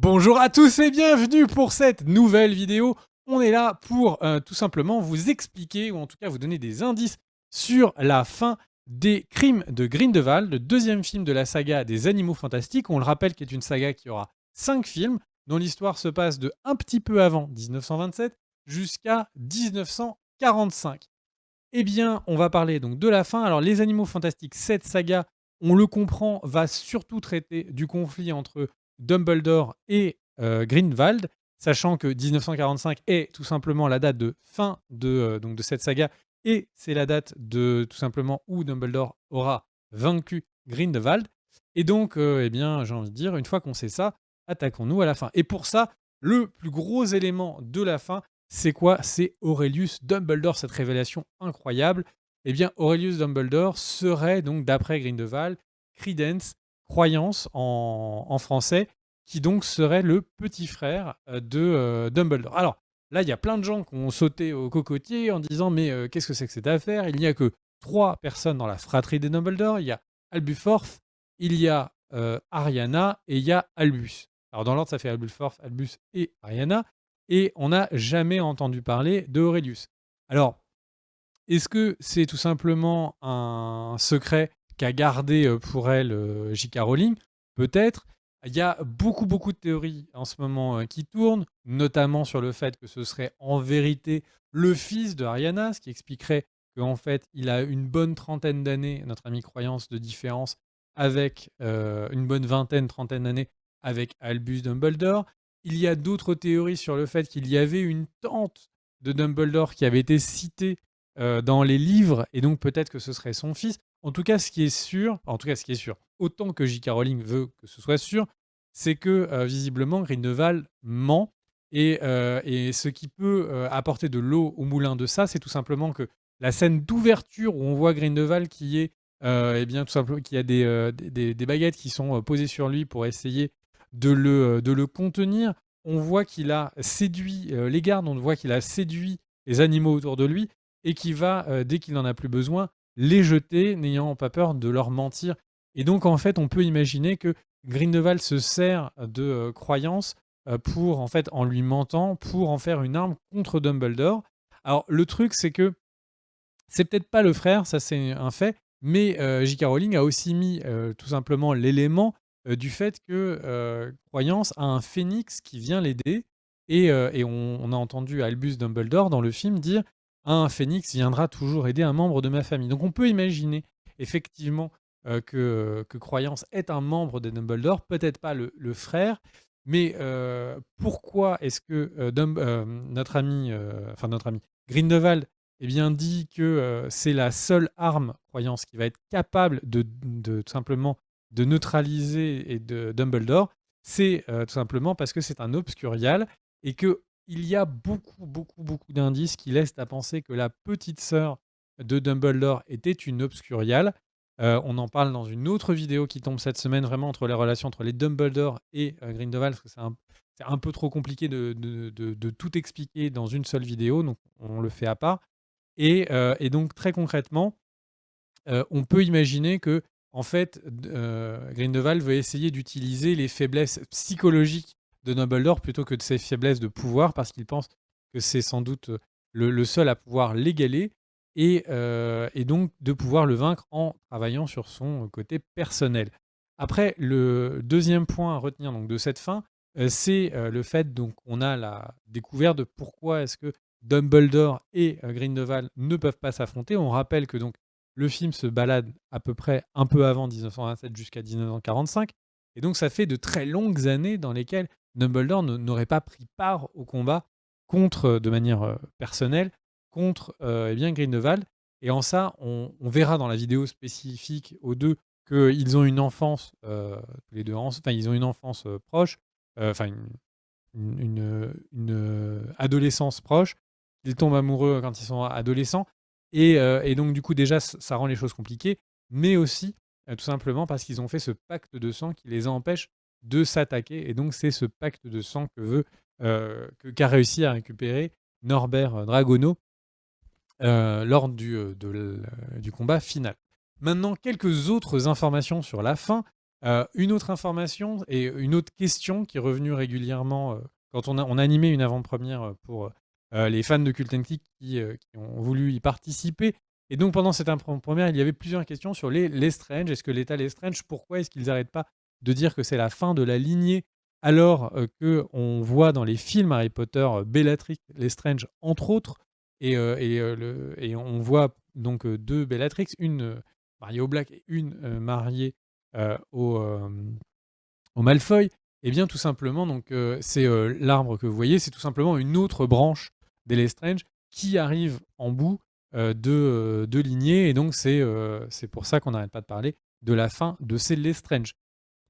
Bonjour à tous et bienvenue pour cette nouvelle vidéo. On est là pour tout simplement vous expliquer, ou en tout cas vous donner des indices sur la fin des Crimes de Grindelwald, le deuxième film de la saga des Animaux Fantastiques. On le rappelle qui est une saga qui aura 5 films, dont l'histoire se passe de un petit peu avant 1927 jusqu'à 1945. Eh bien, on va parler donc de la fin. Alors, les Animaux Fantastiques, cette saga, on le comprend, va surtout traiter du conflit entre Dumbledore et Grindelwald, sachant que 1945 est tout simplement la date de fin donc de cette saga, et c'est la date de tout simplement où Dumbledore aura vaincu Grindelwald. Et donc, eh bien, j'ai envie de dire, une fois qu'on sait ça, attaquons-nous à la fin. Et pour ça, le plus gros élément de la fin, c'est quoi? C'est Aurelius Dumbledore, cette révélation incroyable. Eh bien, Aurelius Dumbledore serait donc, d'après Grindelwald, Credence, croyance en français, qui donc serait le petit frère de Dumbledore. Alors, là, il y a plein de gens qui ont sauté au cocotier en disant « Mais qu'est-ce que c'est que cette affaire ?» Il n'y a que 3 personnes dans la fratrie des Dumbledore. Il y a Albuforth, il y a Ariana et il y a Albus. Alors, dans l'ordre, ça fait Albuforth, Albus et Ariana. Et on n'a jamais entendu parler de Aurelius. Alors, est-ce que c'est tout simplement un secret qu'a gardé pour elle J.K. Rowling? Peut-être. Il y a beaucoup, beaucoup de théories en ce moment qui tournent, notamment sur le fait que ce serait en vérité le fils de Ariana, ce qui expliquerait qu'en fait, il a une bonne trentaine d'années, notre ami croyance, de différence avec une bonne vingtaine, trentaine d'années avec Albus Dumbledore. Il y a d'autres théories sur le fait qu'il y avait une tante de Dumbledore qui avait été citée dans les livres, et donc peut-être que ce serait son fils. En tout cas, ce qui est sûr, autant que J.K. Rowling veut que ce soit sûr, c'est que visiblement Grindelwald ment, et ce qui peut apporter de l'eau au moulin de ça, c'est tout simplement que la scène d'ouverture où on voit Grindelwald qui est, eh bien, tout simplement, qui a des baguettes qui sont posées sur lui pour essayer de le contenir. On voit qu'il a séduit les gardes, on voit qu'il a séduit les animaux autour de lui, et qui va, dès qu'il n'en a plus besoin, les jeter, n'ayant pas peur de leur mentir. Et donc, en fait, on peut imaginer que Grindelwald se sert de croyances pour, en fait, en lui mentant, pour en faire une arme contre Dumbledore. Alors, le truc, c'est que c'est peut-être pas le frère, ça c'est un fait, mais J.K. Rowling a aussi mis tout simplement l'élément du fait que Croyance a un phénix qui vient l'aider, et on a entendu Albus Dumbledore dans le film dire un phénix viendra toujours aider un membre de ma famille. Donc on peut imaginer effectivement que Croyance est un membre de Dumbledore, peut-être pas le frère, mais pourquoi est-ce que notre ami, Grindelwald eh bien, dit que c'est la seule arme, croyance, qui va être capable de tout simplement de neutraliser et de Dumbledore, c'est tout simplement parce que c'est un obscurial, et qu'il y a beaucoup, beaucoup, beaucoup d'indices qui laissent à penser que la petite sœur de Dumbledore était une obscurial. On en parle dans une autre vidéo qui tombe cette semaine, vraiment entre les relations entre les Dumbledore et Grindelwald, parce que c'est un peu trop compliqué de tout expliquer dans une seule vidéo, donc on le fait à part. Et donc très concrètement, on peut imaginer que en fait, Grindelwald veut essayer d'utiliser les faiblesses psychologiques de Dumbledore plutôt que de ses faiblesses de pouvoir, parce qu'il pense que c'est sans doute le seul à pouvoir l'égaler, et donc de pouvoir le vaincre en travaillant sur son côté personnel. Après, le deuxième point à retenir donc, de cette fin, c'est le fait donc on a la découverte de pourquoi est-ce que Dumbledore et Grindelwald ne peuvent pas s'affronter. On rappelle que donc le film se balade à peu près un peu avant 1927 jusqu'à 1945, et donc ça fait de très longues années dans lesquelles Dumbledore n'aurait pas pris part au combat contre, de manière personnelle, contre eh bien Grindelwald. Et en ça, on verra dans la vidéo spécifique aux deux qu'ils ont une enfance, tous les deux, enfin ils ont une enfance proche, enfin une adolescence proche. Ils tombent amoureux quand ils sont adolescents. Et donc, du coup, déjà, ça rend les choses compliquées. Mais aussi, tout simplement, parce qu'ils ont fait ce pacte de sang qui les empêche de s'attaquer. Et donc, c'est ce pacte de sang qu'a réussi à récupérer Norbert Dragono lors du combat final. Maintenant, quelques autres informations sur la fin. Une autre information et une autre question qui est revenue régulièrement quand on a animé une avant-première pour les fans de Cult & Click qui ont voulu y participer. Et donc pendant cette avant-première, il y avait plusieurs questions sur les Lestrange. Est-ce que l'État Lestrange, pourquoi est-ce qu'ils n'arrêtent pas de dire que c'est la fin de la lignée alors qu'on voit dans les films Harry Potter Bellatrix Lestrange entre autres et on voit donc deux Bellatrix, une mariée au Black et une mariée au Malfoy. Et bien tout simplement, donc c'est l'arbre que vous voyez, c'est tout simplement une autre branche des Lestrange qui arrive en bout de lignée, et donc c'est pour ça qu'on n'arrête pas de parler de la fin de ces Lestrange.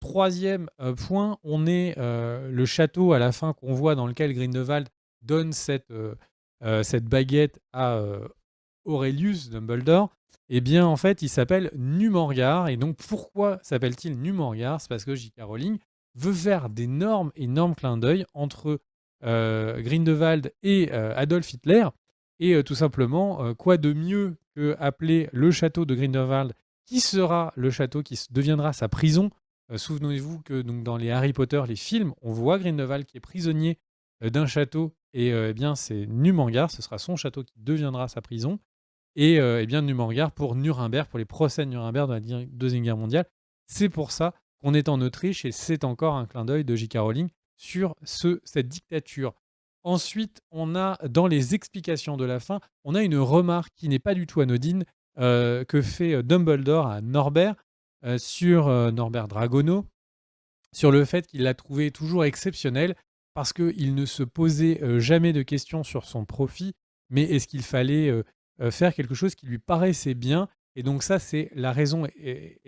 Troisième point, on est le château à la fin qu'on voit dans lequel Grindelwald donne cette baguette à Aurelius Dumbledore. Eh bien, en fait, il s'appelle Numorgar. Et donc, pourquoi s'appelle-t-il Numorgar? C'est parce que J.K. Rowling veut faire d'énormes, énormes clins d'œil entre Grindelwald et Adolf Hitler. Et tout simplement, quoi de mieux que appeler le château de Grindelwald, qui sera le château qui deviendra sa prison. Souvenez-vous que donc, dans les Harry Potter, les films, on voit Grindelwald qui est prisonnier d'un château. Et eh bien, c'est Numorgar, ce sera son château qui deviendra sa prison. Et eh bien Numorgar pour Nuremberg, pour les procès de Nuremberg dans la Deuxième Guerre mondiale. C'est pour ça qu'on est en Autriche et c'est encore un clin d'œil de J.K. Rowling sur cette dictature. Ensuite, on a dans les explications de la fin, on a une remarque qui n'est pas du tout anodine que fait Dumbledore à Norbert sur Norbert Dragono, sur le fait qu'il l'a trouvé toujours exceptionnel parce qu'il ne se posait jamais de questions sur son profit, mais est-ce qu'il fallait faire quelque chose qui lui paraissait bien. Et donc ça, c'est la raison. Et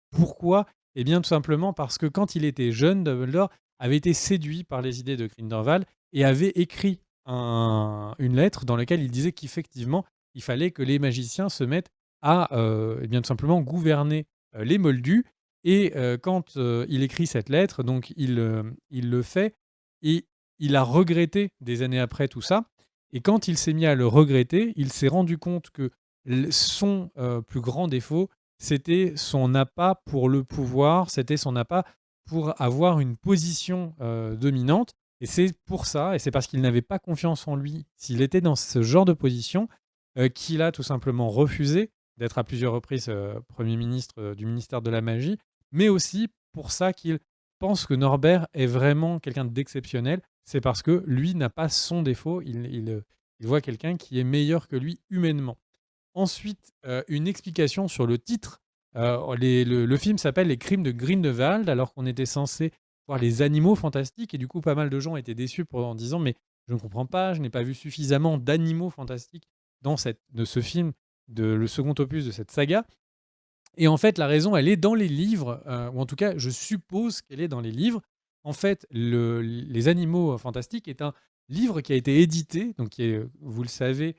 pourquoi? Eh bien, tout simplement parce que quand il était jeune, Dumbledore avait été séduit par les idées de Grindelwald et avait écrit une lettre dans laquelle il disait qu'effectivement, il fallait que les magiciens se mettent à eh bien, tout simplement gouverner les Moldus. Et quand il écrit cette lettre, donc il le fait et il a regretté des années après tout ça. Et quand il s'est mis à le regretter, il s'est rendu compte que son plus grand défaut, c'était son appât pour le pouvoir, c'était son appât pour avoir une position dominante. Et c'est pour ça, et c'est parce qu'il n'avait pas confiance en lui, s'il était dans ce genre de position, qu'il a tout simplement refusé d'être à plusieurs reprises Premier ministre du ministère de la Magie, mais aussi pour ça qu'il pense que Norbert est vraiment quelqu'un d'exceptionnel. C'est parce que lui n'a pas son défaut, il voit quelqu'un qui est meilleur que lui humainement. Ensuite, une explication sur le titre. Le film s'appelle Les Crimes de Grindelwald, alors qu'on était censé voir les animaux fantastiques, et du coup pas mal de gens étaient déçus en disant mais je ne comprends pas, je n'ai pas vu suffisamment d'animaux fantastiques dans ce film, le second opus de cette saga. Et en fait, la raison, elle est dans les livres, ou en tout cas, je suppose qu'elle est dans les livres. En fait, Les Animaux Fantastiques est un livre qui a été édité, donc qui est, vous le savez,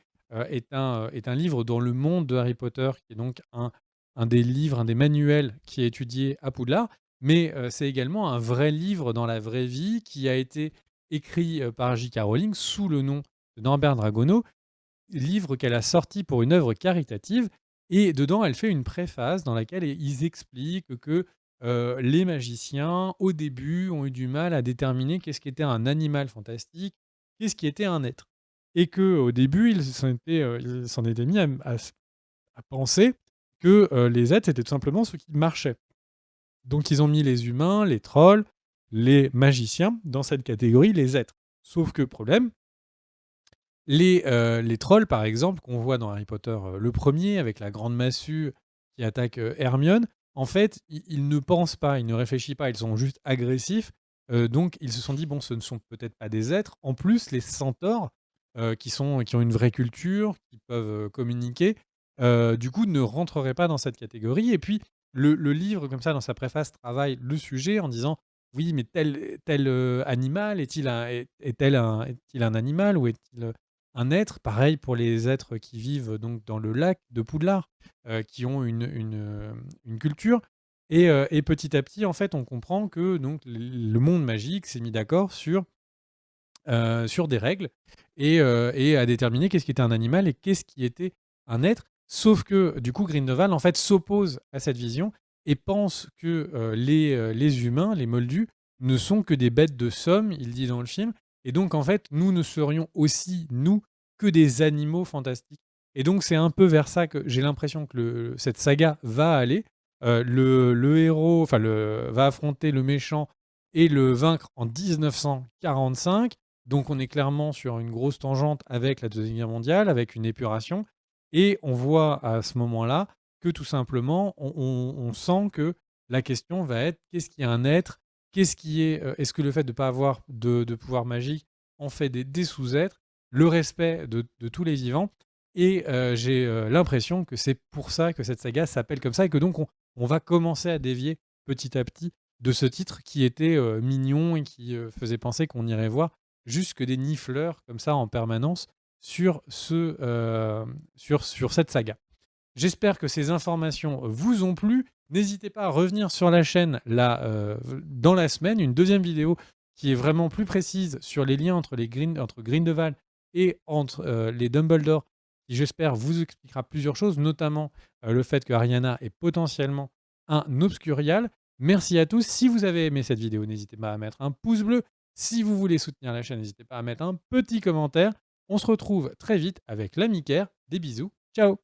est un livre dans le monde de Harry Potter, qui est donc un des livres, un des manuels qui est étudié à Poudlard, mais c'est également un vrai livre dans la vraie vie qui a été écrit par J.K. Rowling sous le nom de Norbert Dragono, livre qu'elle a sorti pour une œuvre caritative. Et dedans, elle fait une préface dans laquelle ils expliquent que les magiciens, au début, ont eu du mal à déterminer qu'est-ce qu'était un animal fantastique, qu'est-ce qui était un être. Et qu'au début, ils s'en étaient mis à penser que les êtres, c'était tout simplement ceux qui marchaient. Donc, ils ont mis les humains, les trolls, les magiciens dans cette catégorie, les êtres. Sauf que, problème, les trolls, par exemple, qu'on voit dans Harry Potter, le premier, avec la grande massue qui attaque Hermione, en fait, ils ne pensent pas, ils ne réfléchissent pas, ils sont juste agressifs. Donc, ils se sont dit, bon, ce ne sont peut-être pas des êtres. En plus, les centaures, qui ont une vraie culture, qui peuvent communiquer, du coup, ne rentreraient pas dans cette catégorie. Et puis, le livre, comme ça, dans sa préface, travaille le sujet en disant, oui, mais tel animal, est-il un animal ou est-il un être? Pareil pour les êtres qui vivent donc dans le lac de Poudlard, qui ont une culture. Et petit à petit, en fait, on comprend que donc, le monde magique s'est mis d'accord sur des règles et à déterminer qu'est-ce qui était un animal et qu'est-ce qui était un être. Sauf que, du coup, Grindelwald, en fait, s'oppose à cette vision et pense que les humains, les Moldus, ne sont que des bêtes de somme, il dit dans le film, et donc en fait, nous ne serions aussi, nous, que des animaux fantastiques. Et donc c'est un peu vers ça que j'ai l'impression que cette saga va aller. Le héros va affronter le méchant et le vaincre en 1945. Donc on est clairement sur une grosse tangente avec la Deuxième Guerre mondiale, avec une épuration. Et on voit à ce moment-là que tout simplement, on sent que la question va être qu'est-ce qui est un être? Qu'est-ce qui est, est-ce que le fait de ne pas avoir de pouvoir magique en fait des sous-êtres? Le respect de tous les vivants. Et j'ai l'impression que c'est pour ça que cette saga s'appelle comme ça et que donc on va commencer à dévier petit à petit de ce titre qui était mignon et qui faisait penser qu'on irait voir juste que des nifleurs comme ça en permanence sur cette saga. J'espère que ces informations vous ont plu. N'hésitez pas à revenir sur la chaîne là, dans la semaine, une deuxième vidéo qui est vraiment plus précise sur les liens entre Grindelwald et entre les Dumbledore, qui j'espère vous expliquera plusieurs choses, notamment le fait que Ariana est potentiellement un Obscurial. Merci à tous. Si vous avez aimé cette vidéo, n'hésitez pas à mettre un pouce bleu. Si vous voulez soutenir la chaîne, n'hésitez pas à mettre un petit commentaire. On se retrouve très vite avec l'Amicaire. Des bisous. Ciao!